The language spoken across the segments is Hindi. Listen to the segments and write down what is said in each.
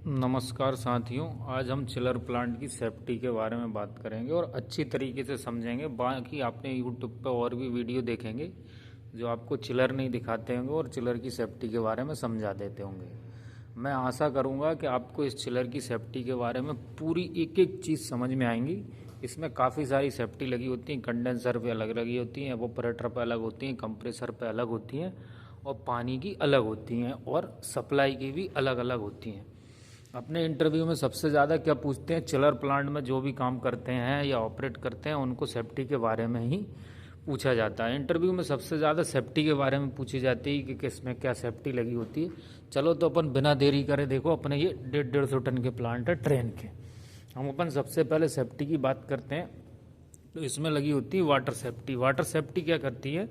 नमस्कार साथियों, आज हम चिलर प्लांट की सेफ्टी के बारे में बात करेंगे और अच्छी तरीके से समझेंगे। बाकी आपने यूट्यूब पर और भी वीडियो देखेंगे जो आपको चिलर नहीं दिखाते होंगे और चिलर की सेफ्टी के बारे में समझा देते होंगे। मैं आशा करूंगा कि आपको इस चिलर की सेफ्टी के बारे में पूरी एक एक चीज़ समझ में आएंगी। इसमें काफ़ी सारी सेफ्टी लगी होती हैं। कंडेंसर पे अलग लगी होती हैं, एवापोरेटर पे अलग होती हैं, कंप्रेसर पे अलग होती हैं और पानी की अलग होती हैं और सप्लाई की भी अलग अलग होती हैं। अपने इंटरव्यू में सबसे ज़्यादा क्या पूछते हैं, चिलर प्लांट में जो भी काम करते हैं या ऑपरेट करते हैं उनको सेफ्टी के बारे में ही पूछा जाता है। इंटरव्यू में सबसे ज़्यादा सेफ्टी के बारे में पूछी जाती है कि किसमें क्या सेफ्टी लगी होती है। चलो तो अपन बिना देरी करे, देखो अपने ये 150 टन के प्लांट है ट्रेन के। हम अपन सबसे पहले सेफ्टी की बात करते हैं तो इसमें लगी होती है वाटर सेफ्टी। वाटर सेफ्टी क्या करती है,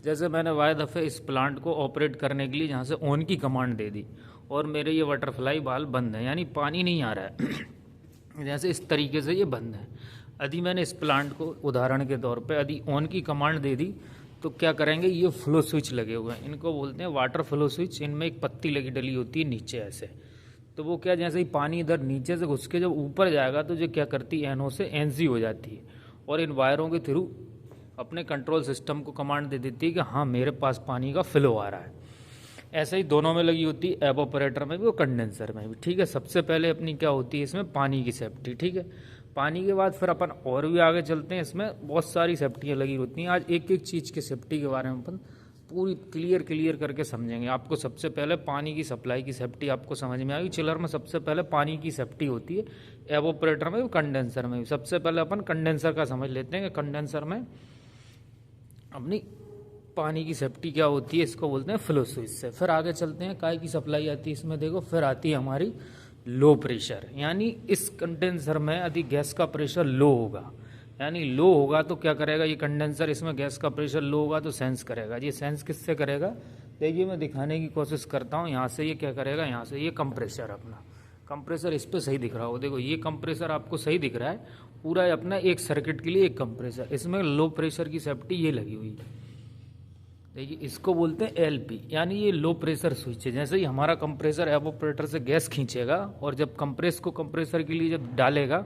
जैसे मैंने वाय दफ़े इस प्लांट को ऑपरेट करने के लिए यहाँ से ऑन की कमांड दे दी और मेरे ये बटरफ्लाई बाल बंद है, यानी पानी नहीं आ रहा है जैसे इस तरीके से ये बंद है। यदि मैंने इस प्लांट को उदाहरण के तौर पे यदि ऑन की कमांड दे दी तो क्या करेंगे, ये फ्लो स्विच लगे हुए हैं, इनको बोलते हैं वाटर फ्लो स्विच। इनमें एक पत्ती लगी डली होती है नीचे ऐसे, तो वो क्या, जैसे ही पानी इधर नीचे से घुस के जब ऊपर जाएगा तो जो क्या करती है, एनओ से एनसी हो जाती है और इन वायरों के थ्रू अपने कंट्रोल सिस्टम को कमांड दे देती है कि हाँ मेरे पास पानी का फ्लो आ रहा है। ऐसे ही दोनों में लगी होती है, एवापोरेटर में भी और कंडेंसर में भी। ठीक है, सबसे पहले अपनी क्या होती है इसमें पानी की सेफ्टी। ठीक है, पानी के बाद फिर अपन और भी आगे चलते हैं। इसमें बहुत सारी सेफ्टियाँ लगी होती हैं। आज एक एक चीज़ की सेफ्टी के बारे में अपन पूरी क्लियर करके समझेंगे। आपको सबसे पहले पानी की सप्लाई की सेफ्टी आपको समझ में आएगी। चिलर में सबसे पहले पानी की सेफ्टी होती है, एवापोरेटर में भी कंडेंसर में भी। सबसे पहले अपन कंडेंसर का समझ लेते हैं कि कंडेंसर में अपनी पानी की सेफ्टी क्या होती है, इसको बोलते हैं फ्लो स्विच से। फिर आगे चलते हैं, काय की सप्लाई आती है इसमें, देखो फिर आती है हमारी लो प्रेशर। यानी इस कंडेंसर में यदि गैस का प्रेशर लो होगा, यानी लो होगा तो क्या करेगा ये कंडेंसर, इसमें गैस का प्रेशर लो होगा तो सेंस करेगा। ये सेंस किससे करेगा, देखिए मैं दिखाने की कोशिश करता हूँ। यहाँ से ये क्या करेगा, यहाँ से ये कंप्रेसर, अपना कंप्रेसर इस पर सही दिख रहा हो, देखो ये कंप्रेसर आपको सही दिख रहा है पूरा अपना एक सर्किट के लिए एक कंप्रेसर। इसमें लो प्रेशर की सेफ्टी ये लगी हुई है, देखिए इसको बोलते हैं एलपी, यानी ये लो प्रेशर स्विच है। जैसे ही हमारा कंप्रेसर एवापोरेटर से गैस खींचेगा और जब कंप्रेस को कंप्रेसर के लिए जब डालेगा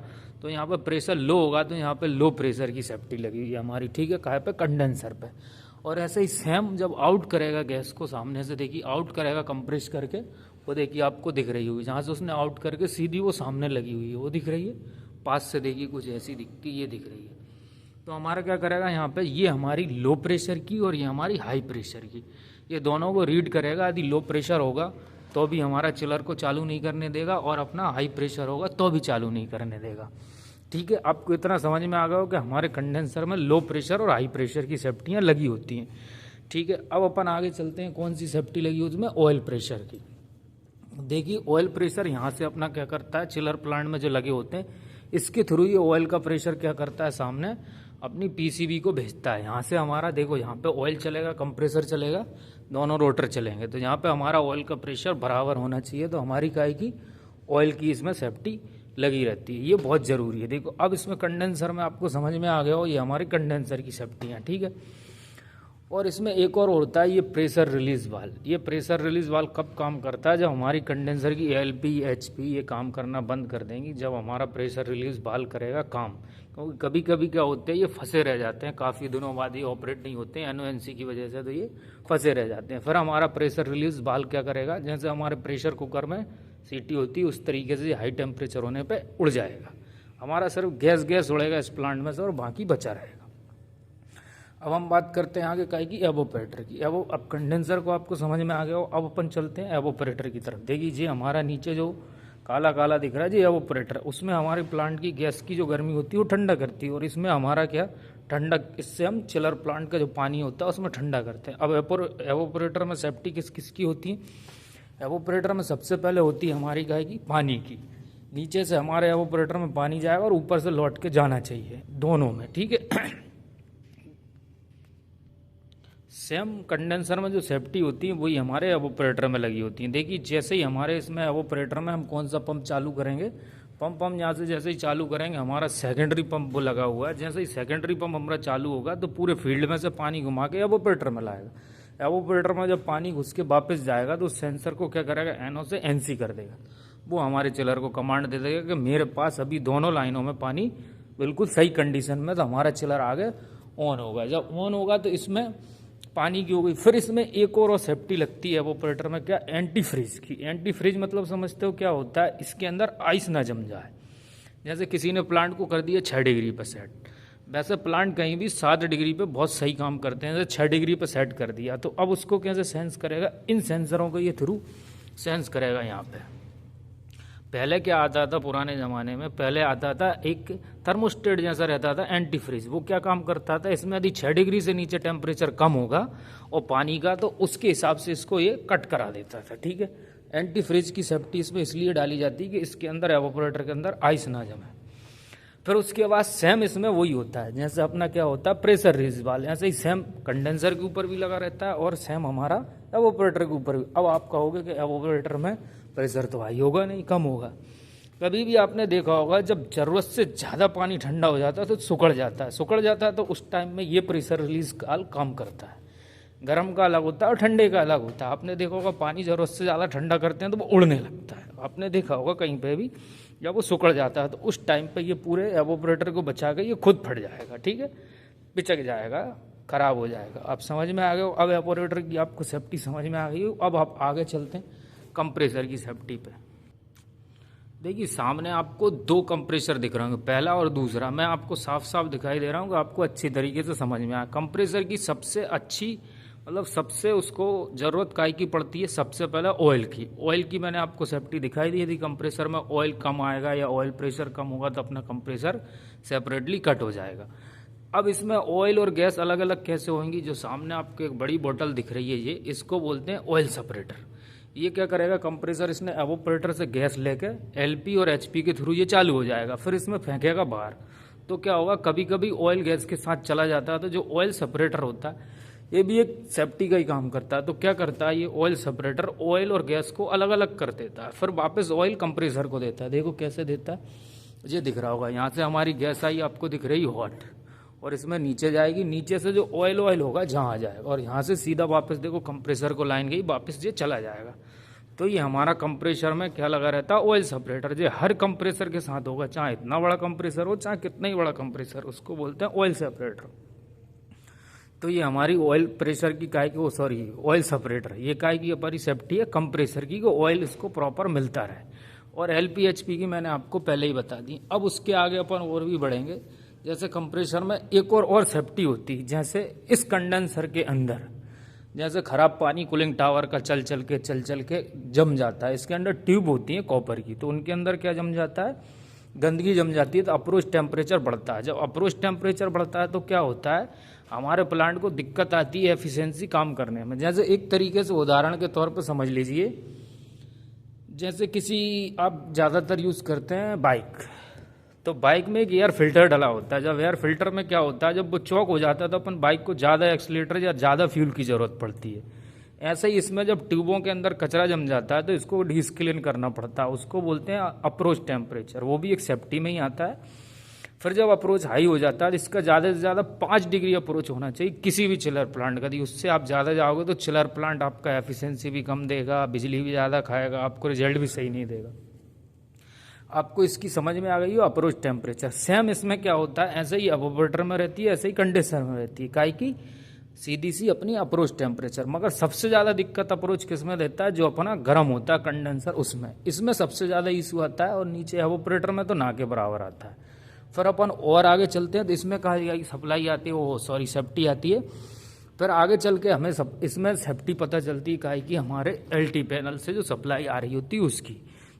तो यहाँ पर प्रेशर लो होगा, तो यहाँ पे लो प्रेशर की सेफ्टी लगी हुई है हमारी। ठीक है, कहाँ पे, कंडेंसर पे। और ऐसे ही सेम जब आउट करेगा गैस को सामने से, देखिए आउट करेगा कंप्रेस करके, वो देखिए आपको दिख रही होगी, जहाँ से उसने आउट करके सीधी वो सामने लगी हुई है, वो दिख रही है। पास से देखिए कुछ ऐसी दिखती, ये दिख रही है। तो हमारा क्या करेगा यहाँ पे, ये हमारी लो प्रेशर की और ये हमारी हाई प्रेशर की, ये दोनों को रीड करेगा। यदि लो प्रेशर होगा तो भी हमारा चिलर को चालू नहीं करने देगा और अपना हाई प्रेशर होगा तो भी चालू नहीं करने देगा। ठीक है, आपको इतना समझ में आ गया हो कि हमारे कंडेंसर में लो प्रेशर और हाई प्रेशर की सेफ्टियाँ लगी होती हैं। ठीक है, अब अपन आगे चलते हैं, कौन सी सेफ्टी लगी होती है, ऑयल प्रेशर की। देखिए ऑयल प्रेशर यहाँ से अपना क्या करता है, चिलर प्लांट में जो लगे होते हैं इसके थ्रू ये ऑयल का प्रेशर क्या करता है, सामने अपनी पीसीबी को भेजता है। यहाँ से हमारा देखो यहाँ पे ऑयल चलेगा, कंप्रेसर चलेगा, दोनों रोटर चलेंगे, तो यहाँ पे हमारा ऑयल का प्रेशर बराबर होना चाहिए। तो हमारी काय की ऑयल की इसमें सेफ्टी लगी रहती है, ये बहुत ज़रूरी है। देखो अब इसमें कंडेंसर में आपको समझ में आ गया हो, ये हमारी कंडेंसर की सेफ्टी है। ठीक है, और इसमें एक और होता है, ये प्रेशर रिलीज वाल्व। ये प्रेशर रिलीज वाल्व कब काम करता है, जब हमारी कंडेंसर की एलपी एचपी ये काम करना बंद कर देंगी, जब हमारा प्रेशर रिलीज वाल्व करेगा काम। क्योंकि कभी कभी क्या होते हैं, ये फंसे रह जाते हैं, काफ़ी दिनों बाद ये ऑपरेट नहीं होते हैं एनओएनसी की वजह से, तो ये फंसे रह जाते हैं। फिर हमारा प्रेशर रिलीज वाल्व क्या करेगा, जैसे हमारे प्रेशर कुकर में सीटी होती है उस तरीके से हाई टेम्परेचर होने पर उड़ जाएगा। हमारा सिर्फ गैस उड़ेगा इस प्लांट में से और बाकी बचा रहेगा। अब हम बात करते हैं आगे काय की, एवापोरेटर की। अब कंडेंसर को आपको समझ में आ गया हो, अब अपन चलते हैं एवापोरेटर की तरफ। देखिए जी हमारा नीचे जो काला काला दिख रहा है जी एवापोरेटर, उसमें हमारे प्लांट की गैस की जो गर्मी होती है वो ठंडा करती है और इसमें हमारा क्या, ठंडा, इससे हम चिलर प्लांट का जो पानी होता है उसमें ठंडा करते हैं। अब एवापोरेटर में सेफ्टी किस किस की होती है, एवापोरेटर में सबसे पहले होती है हमारी काय की, पानी की। नीचे से हमारे एवापोरेटर में पानी जाएगा और ऊपर से लौट के जाना चाहिए, दोनों में। ठीक है, सेम कंडेंसर में जो सेफ्टी होती है वही हमारे एवापोरेटर में लगी होती है। देखिए जैसे ही हमारे इसमें एवापोरेटर में हम कौन सा पंप चालू करेंगे, पंप हम यहाँ से जैसे ही चालू करेंगे, हमारा सेकेंडरी पंप वो लगा हुआ है, जैसे ही सेकेंडरी पंप हमारा चालू होगा तो पूरे फील्ड में से पानी घुमा के एवापोरेटर में लाएगा। एवापोरेटर में जब पानी घुस के वापस जाएगा तो सेंसर को क्या करेगा, एनओ से एनसी कर देगा। वो हमारे चिलर को कमांड दे देगा कि मेरे पास अभी दोनों लाइनों में पानी बिल्कुल सही कंडीशन में, तो हमारा चिलर आगे ऑन होगा। जब ऑन होगा तो इसमें पानी की हो गई। फिर इसमें एक और सेफ्टी लगती है एवापोरेटर में, क्या, एंटी फ्रीज की। एंटी फ्रीज मतलब समझते हो क्या होता है, इसके अंदर आइस ना जम जाए। जैसे किसी ने प्लांट को कर दिया 6 डिग्री पर सेट, वैसे प्लांट कहीं भी 7 डिग्री पे बहुत सही काम करते हैं। जैसे 6 डिग्री पे सेट कर दिया तो अब उसको कैसे सेंस करेगा, इन सेंसरों के ये थ्रू सेंस करेगा। यहाँ पे पहले क्या आता था पुराने ज़माने में, पहले आता था एक थर्मोस्टेट जैसा रहता था एंटी फ्रीज। वो क्या काम करता था, इसमें यदि 6 डिग्री से नीचे टेम्परेचर कम होगा और पानी का, तो उसके हिसाब से इसको ये कट करा देता था। ठीक है, एंटी फ्रीज की सेफ्टी इसमें इसलिए डाली जाती है कि इसके अंदर एवापोरेटर के अंदर आइस ना जमे। फिर उसके बाद सेम इसमें वही होता है जैसे अपना क्या होता है प्रेशर रिलीज वाल, ऐसे ही सेम कंडेंसर के ऊपर भी लगा रहता है और सेम हमारा एवापोरेटर के ऊपर भी। अब आप कहोगे कि एवापोरेटर में प्रेशर तो हाई होगा नहीं, कम होगा। कभी भी आपने देखा होगा जब ज़रूरत से ज़्यादा पानी ठंडा हो जाता है तो सुखड़ जाता है, तो उस टाइम में ये प्रेशर रिलीज काल काम करता है। गर्म का अलग होता है और ठंडे का अलग होता है। आपने देखा होगा पानी ज़रूरत से ज़्यादा ठंडा करते हैं तो वो उड़ने लगता है, आपने देखा होगा कहीं पे भी। जब वो सुखड़ जाता है तो उस टाइम पे ये पूरे एवापोरेटर को बचा के ये खुद फट जाएगा। ठीक है, पिचक जाएगा, खराब हो जाएगा। आप समझ में आ गए हो, अब एवापोरेटर की आपको सेफ्टी समझ में आ गई हो। अब आप आगे चलते हैं कंप्रेसर की सेफ्टी पे। देखिए सामने आपको 2 कंप्रेसर दिख रहे होंगे, पहला और दूसरा। मैं आपको साफ साफ दिखाई दे रहा हूँ, आपको अच्छी तरीके से समझ में आया। कंप्रेसर की सबसे अच्छी मतलब सबसे उसको ज़रूरत काहे की पड़ती है, सबसे पहले ऑयल की। ऑयल की मैंने आपको सेफ्टी दिखाई दी थी। कंप्रेसर में ऑयल कम आएगा या ऑयल प्रेशर कम होगा तो अपना कंप्रेसर सेपरेटली कट हो जाएगा। अब इसमें ऑयल और गैस अलग अलग कैसे होंगी, जो सामने आपको एक बड़ी बोतल दिख रही है ये, इसको बोलते हैं ऑयल सेपरेटर। ये क्या करेगा, कंप्रेसर इसने एवापोरेटर से गैस लेके एलपी और एचपी के थ्रू ये चालू हो जाएगा, फिर इसमें फेंकेगा बाहर। तो क्या होगा, कभी कभी ऑयल गैस के साथ चला जाता है, तो जो ऑयल सेपरेटर होता है ये भी एक सेफ्टी का ही काम करता है। तो क्या करता है ये ऑयल सेपरेटर, ऑयल और गैस को अलग अलग कर देता है, फिर वापस ऑयल कंप्रेसर को देता है। देखो कैसे देता है, ये दिख रहा होगा। यहाँ से हमारी गैस आई, आपको दिख रही हॉट, और इसमें नीचे जाएगी, नीचे से जो ऑयल होगा जहाँ आ जाएगा, और यहाँ से सीधा वापस देखो कंप्रेसर को लाइन गई, वापस ये चला जाएगा। तो ये हमारा कंप्रेसर में क्या लगा रहता है, ऑयल सेपरेटर। ये हर कंप्रेसर के साथ होगा, चाहे इतना बड़ा कंप्रेसर हो चाहे कितना ही बड़ा कंप्रेसर, उसको बोलते हैं ऑयल सेपरेटर। तो ये हमारी ऑयल प्रेशर की काय की ऑयल सेपरेटर, ये काय की हमारी सेफ्टी है कंप्रेसर की, को ऑयल इसको प्रॉपर मिलता रहे। और एलपीएचपी की मैंने आपको पहले ही बता दी। अब उसके आगे अपन और भी बढ़ेंगे। जैसे कंप्रेसर में एक और सेफ्टी होती है, जैसे इस कंडेंसर के अंदर जैसे खराब पानी कूलिंग टावर का चल चल के जम जाता है, इसके अंदर ट्यूब होती है कॉपर की, तो उनके अंदर क्या जम जाता है, गंदगी जम जाती है, तो अप्रोच टेम्परेचर बढ़ता है। जब अप्रोच टेम्परेचर बढ़ता है तो क्या होता है, हमारे प्लांट को दिक्कत आती है एफिशिएंसी काम करने में। जैसे एक तरीके से उदाहरण के तौर पर समझ लीजिए, जैसे किसी आप ज़्यादातर यूज़ करते हैं बाइक, तो बाइक में एक एयर फिल्टर डला होता है। जब एयर फिल्टर में क्या होता है, जब वो चौक हो जाता है तो अपन बाइक को ज़्यादा एक्सीलरेटर या ज़्यादा फ्यूल की ज़रूरत पड़ती है। ऐसे ही इसमें जब ट्यूबों के अंदर कचरा जम जाता है तो इसको डिस्क्लीन करना पड़ता है, उसको बोलते हैं अप्रोच टेम्परेचर, वो भी एक सेफ्टी में ही आता है। फिर जब अप्रोच हाई हो जाता है तो इसका ज़्यादा से ज़्यादा 5 डिग्री अप्रोच होना चाहिए किसी भी चिलर प्लांट का। उससे आप ज़्यादा जाओगे तो चिलर प्लांट आपका एफिशिएंसी भी कम देगा, बिजली भी ज़्यादा खाएगा, आपको रिजल्ट भी सही नहीं देगा। आपको इसकी समझ में आ गई हो अप्रोच टेम्परेचर। सेम इसमें क्या होता है, ऐसे ही एवापोरेटर में रहती है, ऐसे ही कंडेंसर में रहती है, काहे की सीधी सी अपनी अप्रोच टेम्परेचर। मगर सबसे ज़्यादा दिक्कत अप्रोच किस में देता है, जो अपना गर्म होता है कंडेंसर, उसमें इसमें सबसे ज़्यादा इशू आता है, और नीचे एवापोरेटर में तो ना के बराबर आता है। फिर अपन और आगे चलते हैं तो इसमें कहा जाएगा सप्लाई आती है, सेफ्टी आती है। फिर आगे चल के हमें इसमें सेफ्टी पता चलती है काहे की हमारे एलटी पैनल से जो सप्लाई आ रही होती है उसकी।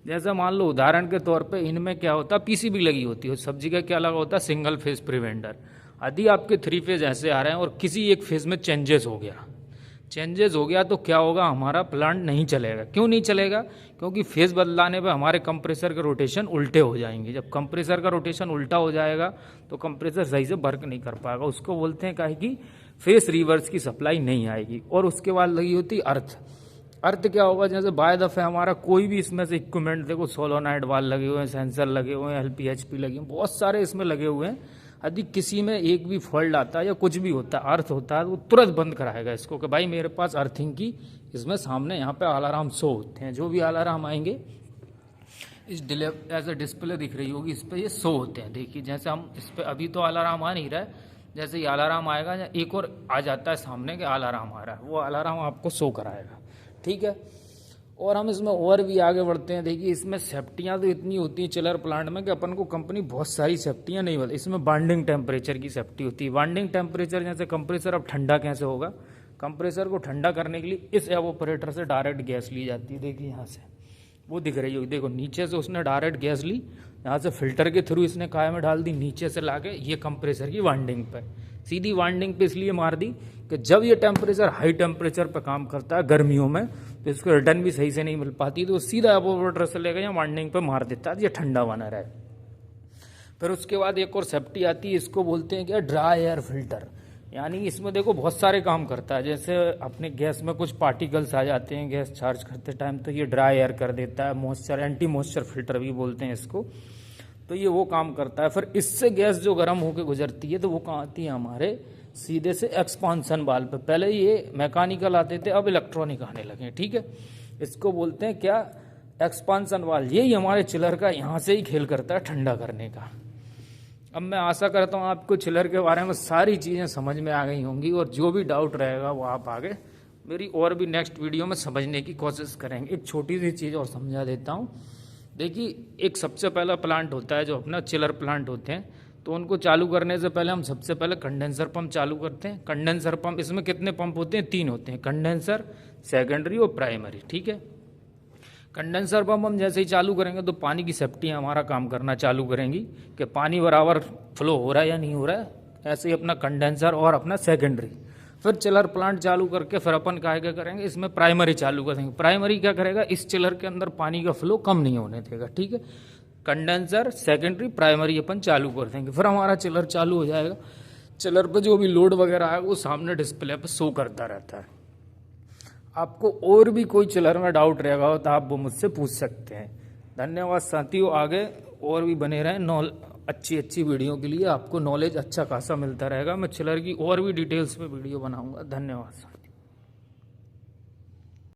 जैसे मान लो उदाहरण के तौर पे इनमें क्या होता है, पीसीबी लगी होती है, सब्जी का क्या लगा होता है, सिंगल फेज प्रिवेंडर। यदि आपके 3 फेज ऐसे आ रहे हैं और किसी एक फेज में चेंजेस हो गया तो क्या होगा, हमारा प्लांट नहीं चलेगा। क्यों नहीं चलेगा, क्योंकि फेज बदलाने पे हमारे कंप्रेसर के रोटेशन उल्टे हो जाएंगे। जब कंप्रेसर का रोटेशन उल्टा हो जाएगा तो कंप्रेसर सही से वर्क नहीं कर पाएगा, उसको बोलते हैं काहे की फेस रिवर्स की सप्लाई नहीं आएगी। और उसके बाद लगी होती अर्थ क्या होगा, जैसे बाय दफे हमारा कोई भी इसमें से इक्विपमेंट देखो, सोलोनाइड वाल लगे हुए हैं, सेंसर लगे हुए हैं, एलपीएचपी लगे हैं, बहुत सारे इसमें लगे हुए हैं। यदि किसी में एक भी फॉल्ट आता है या कुछ भी होता है, अर्थ होता है, तो वो तुरंत बंद कराएगा इसको कि भाई मेरे पास अर्थिंग की इसमें सामने यहाँ पे अलार्म शो होते हैं। जो भी अलार्म आएंगे इस ऐसे डिस्प्ले दिख रही होगी, इस पर ये शो होते हैं। देखिए जैसे हम इस पर अभी तो अलार्म आ नहीं रहा है, जैसे ही अलार्म आएगा या एक और आ जाता है सामने के अलार्म आ रहा है, वो अलार्म आपको शो कराएगा, ठीक है। और हम इसमें और भी आगे बढ़ते हैं। देखिए इसमें सेफ्टियाँ तो इतनी होती हैं चिलर प्लांट में कि अपन को कंपनी बहुत सारी सेफ्टियाँ नहीं बोलती। इसमें बाइंडिंग टेम्परेचर की सेफ्टी होती है। बाइंडिंग टेम्परेचर जैसे कंप्रेसर अब ठंडा कैसे होगा, कंप्रेसर को ठंडा करने के लिए इस एवोपरेटर से डायरेक्ट गैस ली जाती है। देखिए यहाँ से वो दिख रही होगी, देखो नीचे से उसने डायरेक्ट गैस ली, यहाँ से फिल्टर के थ्रू इसने काय में डाल दी, नीचे से लाके ये कंप्रेसर की वाइंडिंग पे, सीधी वाइंडिंग पे इसलिए मार दी कि जब ये टेम्परेचर हाई टेम्परेचर पे काम करता है गर्मियों में तो इसको रिटर्न भी सही से नहीं मिल पाती, तो सीधा एवोपरेटर से लेकर यहाँ वाइंडिंग पे मार देता है, ये ठंडा बना रहे। फिर उसके बाद एक और सेफ्टी आती है, इसको बोलते हैं क्या, ड्राई एयर फिल्टर। यानी इसमें देखो बहुत सारे काम करता है। जैसे अपने गैस में कुछ पार्टिकल्स आ जाते हैं गैस चार्ज करते टाइम, तो ये ड्राई एयर कर देता है। मॉइस्चर, एंटी मॉइस्चर फिल्टर भी बोलते हैं इसको, तो ये वो काम करता है। फिर इससे गैस जो गर्म होकर गुजरती है तो वो कहाँ आती है, हमारे सीधे से एक्सपांसन वाल्व पे। पहले ये मैकेनिकल आते थे, अब इलेक्ट्रॉनिक आने लगे, ठीक है। इसको बोलते हैं क्या, एक्सपांसन वाल्व। यही हमारे चिलर का यहाँ से ही खेल करता है ठंडा करने का। अब मैं आशा करता हूँ आपको चिलर के बारे में सारी चीज़ें समझ में आ गई होंगी, और जो भी डाउट रहेगा वो आप आगे मेरी और भी नेक्स्ट वीडियो में समझने की कोशिश करेंगे। एक छोटी सी चीज़ और समझा देता हूँ। देखिए एक सबसे पहला प्लांट होता है जो अपना चिलर प्लांट होते हैं, तो उनको चालू करने से पहले हम सबसे पहले कंडेंसर पंप चालू करते हैं। कंडेंसर पंप, इसमें कितने पंप होते हैं, 3 होते हैं, कंडेंसर, सेकेंडरी और प्राइमरी, ठीक है। कंडेंसर पंप हम जैसे ही चालू करेंगे तो पानी की सेफ्टी हमारा काम करना चालू करेंगी कि पानी बराबर फ्लो हो रहा है या नहीं हो रहा है। ऐसे ही अपना कंडेंसर और अपना सेकेंडरी। फिर चिलर प्लांट चालू करके फिर अपन क्या करेंगे, इसमें प्राइमरी चालू करेंगे। प्राइमरी क्या करेगा, इस चिलर के अंदर पानी का फ्लो कम नहीं होने देगा, ठीक है। कंडेंसर, सेकेंडरी, प्राइमरी अपन चालू कर देंगे, फिर हमारा चिलर चालू हो जाएगा। चिलर पे जो भी लोड वगैरह आएगा वो सामने डिस्प्ले पे शो करता रहता है। आपको और भी कोई चिलर में डाउट रहेगा तो आप वो मुझसे पूछ सकते हैं। धन्यवाद साथियों, आगे और भी बने रहें। अच्छी वीडियो के लिए आपको नॉलेज अच्छा खासा मिलता रहेगा। मैं चिलर की और भी डिटेल्स में वीडियो बनाऊंगा। धन्यवाद।